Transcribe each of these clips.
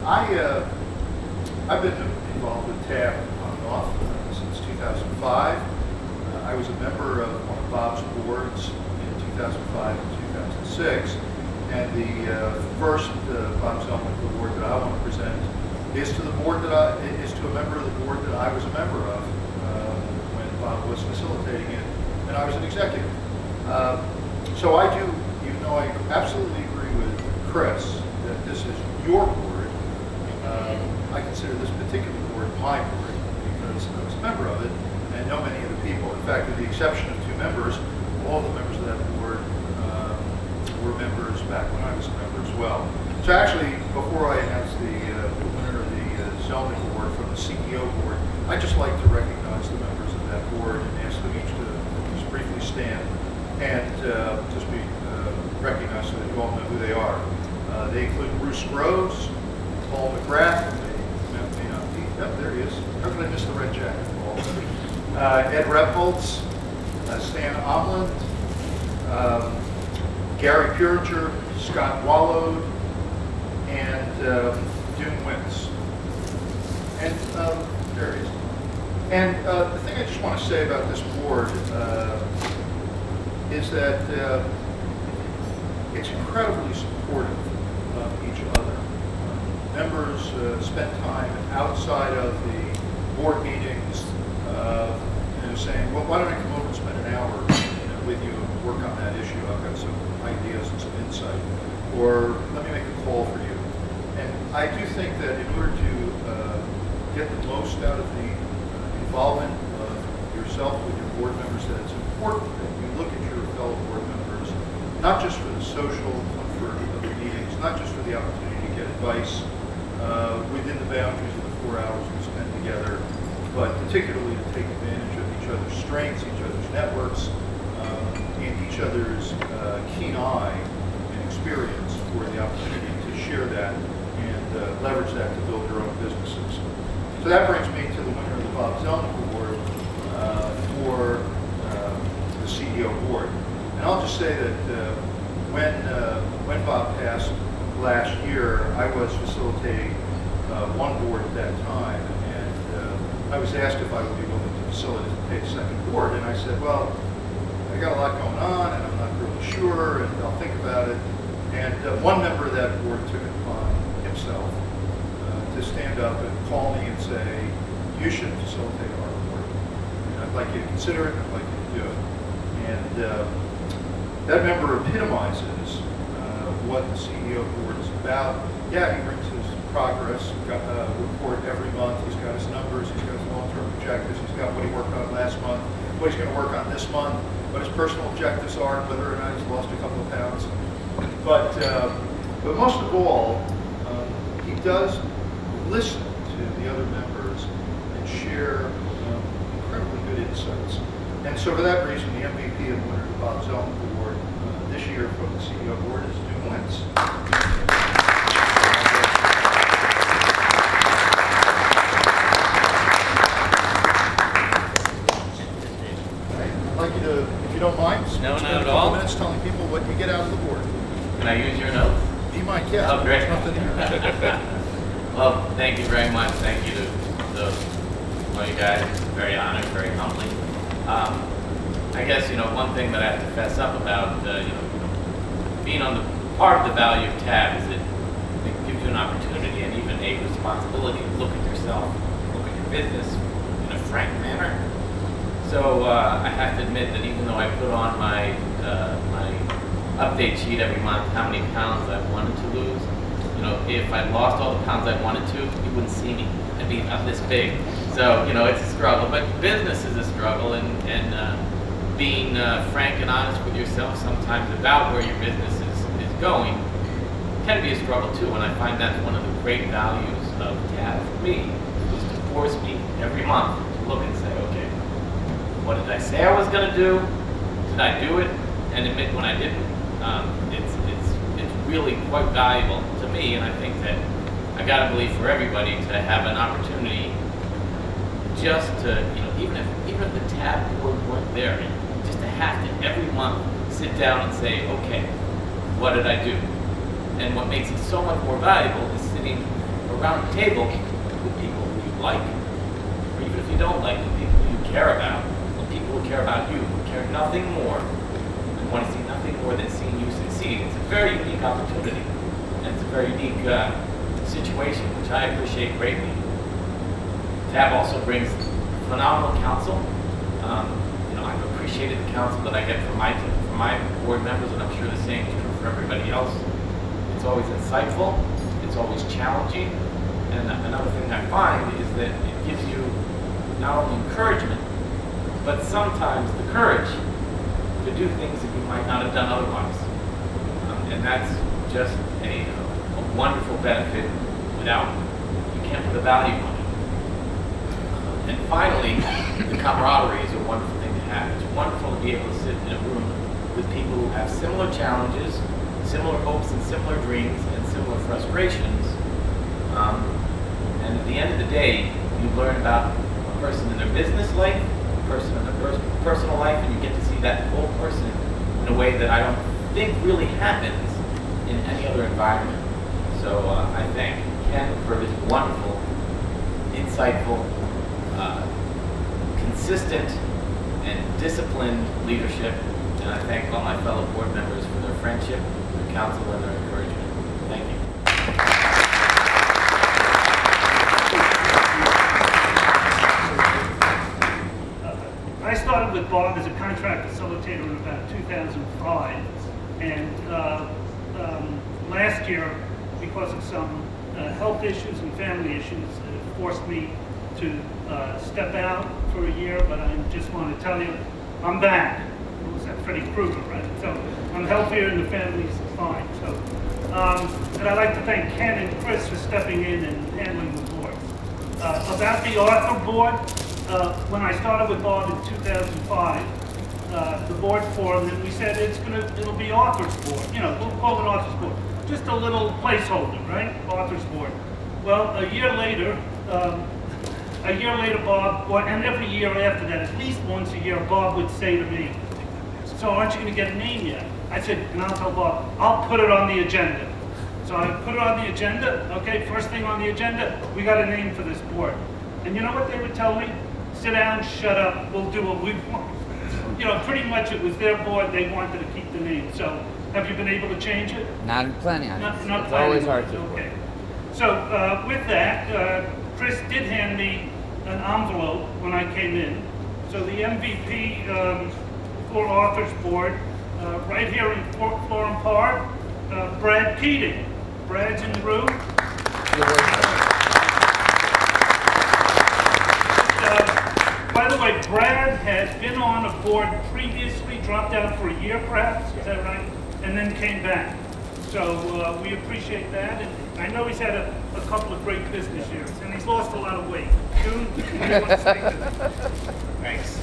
I've been involved with TAB on and off since 2005. I was a member of one of Bob's boards in 2005 and 2006, and the first Bob Zelnick award that I want to present is to the board is to a member of the board that I was a member of when Bob was facilitating it, and I was an executive. So I do, I absolutely agree with Chris that this is your board. I consider this particular board my board because I was a member of it and know many of the people. In fact, with the exception of 2 members, all the members of that board were members back when I was a member as well. So actually, before I announce the winner of the Zelnick Award from the CEO board, I'd just like to recognize the members of that board and ask them each to just briefly stand and just be recognized so that you all know who they are. They include Bruce Groves, Paul McGrath, there he is. How could I miss the red jacket, Paul? Ed Repholz, Stan Omland, Gary Puringer, Scott Wallowed, and June Wentz. And there he is. And the thing I just want to say about this board is that it's incredibly supportive of each other. Members spend time outside of the board meetings, saying, "Well, why don't I come over and spend an hour with you and work on that issue? I've got some ideas and some insight," or "Let me make a call for you." And I do think that in order to get the most out of the involvement of yourself with your board members, that it's important that you look at your fellow board members, not just for the social comfort of the meetings, not just for the opportunity to get advice within the boundaries of the 4 hours we spend together, but particularly to take advantage of each other's strengths, each other's networks, and each other's keen eye and experience for the opportunity to share that and leverage that to build your own businesses. So that brings me to the winner of the Bob Zelnick Award for the CEO board. And I'll just say that when Bob passed last year, I was facilitating one board at that time, and I was asked if I would be willing to facilitate a second board, and I said, well, I got a lot going on, and I'm not really sure, and I'll think about it. And one member of that board took it upon himself to stand up and call me and say, you should facilitate our board. And I'd like you to consider it, and I'd like you to do it. And that member epitomizes what the CEO board is about. Yeah, he brings his progress report every month. He's got his numbers, he's got his long-term objectives, he's got what he worked on last month, what he's going to work on this month, what his personal objectives are, and whether or not he's lost a couple of pounds. But most of all, he does listen to the other members and share incredibly good insights. And so for that reason, the MVP and winner of the Bob Zelnick Award this year from the CEO board is June Wentz. I'd like you to, if you don't mind, no, not spend a at couple all. minutes telling people what you get out of the board. Can I use your notes? Be my guest. Oh, great. There's nothing here. Well, thank you very much. Thank you to all you guys. Very honored, very humbling. I guess, one thing that I have to fess up about, being on the part of the value of TAB is that it gives you an opportunity and even a responsibility to look at yourself, look at your business in a frank manner. So I have to admit that even though I put on my update sheet every month how many pounds I wanted to lose, if I lost all the pounds I wanted to, you wouldn't see me. I'd be up this big. So, it's a struggle, but business is a struggle, and being frank and honest with yourself sometimes about where your business is going can be a struggle too, and I find that's one of the great values of TAB for me, is to force me every month to look and say, okay, what did I say I was going to do? Did I do it? And admit when I didn't. It's really quite valuable to me, and I think that I got to believe for everybody to have an opportunity just to, even if the TAB board weren't there, just to have to every month sit down and say, okay, what did I do? And what makes it so much more valuable is sitting around the table with people who you like, or even if you don't like, with people who you care about, with people who care about you, who care nothing more, and want to see nothing more than seeing you succeed. It's a very unique opportunity, and it's a very unique situation, which I appreciate greatly. TAB also brings phenomenal counsel. I've appreciated the counsel that I get from my board members, and I'm sure the same is true for everybody else. It's always insightful, it's always challenging, and another thing I find is that it gives you not only encouragement, but sometimes the courage to do things that you might not have done otherwise. And that's just a wonderful benefit without, you can't put a value on it. And finally, the camaraderie is a wonderful thing to have. It's wonderful to be able to sit in a room with people who have similar challenges, similar hopes and similar dreams and similar frustrations. And at the end of the day, you learn about a person in their business life, a person in their personal life, and you get to see that whole person in a way that I don't think really happens in any other environment. So I thank Ken for his wonderful, insightful, consistent, and disciplined leadership. And I thank all my fellow board members for their friendship, their counsel, and their encouragement. Thank you. I started with Bob as a contract facilitator in about 2005, and last year, because of some health issues and family issues, it forced me to step out for a year, but I just want to tell you, I'm back. It was that Freddy Krueger, right? So I'm healthier and the family's fine. So, and I'd like to thank Ken and Chris for stepping in and handling the board. About the Arthur board, when I started with Bob in 2005, the board formed, and we said it'll be Arthur's board. We'll call it Arthur's board. Just a little placeholder, right? Arthur's board. Well, a year later, Bob, and every year after that, at least once a year, Bob would say to me, "So aren't you going to get a name yet?" I said, and I'll tell Bob, "I'll put it on the agenda." So I put it on the agenda. Okay, first thing on the agenda, we got a name for this board. And you know what they would tell me? Sit down, shut up, we'll do what we want. Pretty much it was their board, they wanted to keep the name. So have you been able to change it? Not planning on it. Not It's always hard to. Okay. So with that, Chris did hand me an envelope when I came in. So the MVP for Arthur's board, right here in Florham Park, Brad Keating. Brad's in the room. By the way, Brad has been on a board previously, dropped out for a year perhaps, is that right? And then came back. So we appreciate that. And I know he's had a couple of great business years, and he's lost a lot of weight. June, what do you want to say to that? Thanks,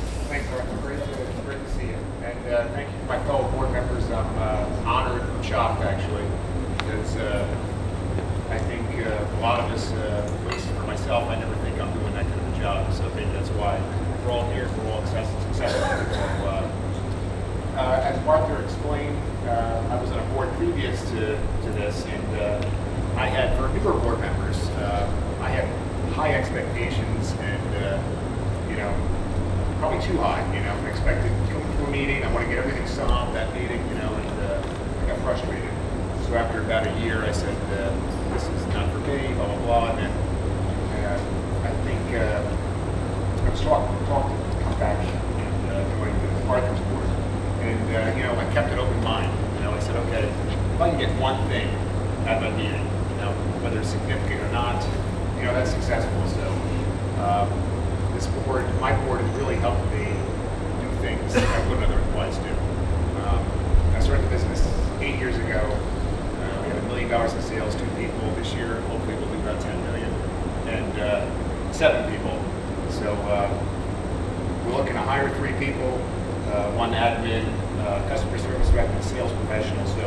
Arthur. Great to see you. And thank you to my fellow board members. I'm honored and shocked, actually, because I think a lot of us, at least for myself, I never think I'm doing that kind of a job. So I think that's why we're all here. We're all successful. So, as Arthur explained, I was on a board previous to this, and I had, for newer board members, I had high expectations, and probably too high. I expected to come to a meeting, I want to get everything solved that meeting, and I got frustrated. So after about a year, I said, this is not for me, blah, blah, blah, and then I think I was talking to come back and join the Arthur's board. And, I kept an open mind. I said, okay, if I can get one thing out of a meeting, whether it's significant or not, that's successful. So this board, my board, has really helped me do things that I wouldn't otherwise do. I started the business 8 years ago. We had $1 million in sales, 2 people. This year, hopefully, we'll do about 10 million, and 7 people. So we're looking to hire 3 people, 1 admin, customer service rep, and sales professional. So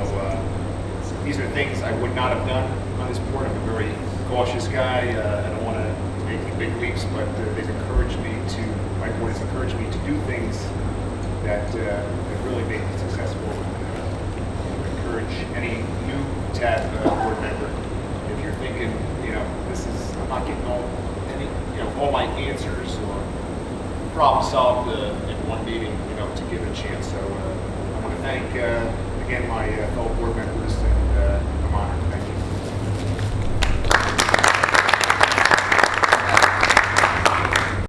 these are things I would not have done on this board. I'm a very cautious guy. I don't want to make big leaps, but they've encouraged me to, my board has encouraged me to do things that really make me successful. Encourage any new TAB board member, if you're thinking, this my answers or problem solved in one meeting, you know, to give it a chance. So I want to thank again my fellow board members, and I'm honored. Thank you.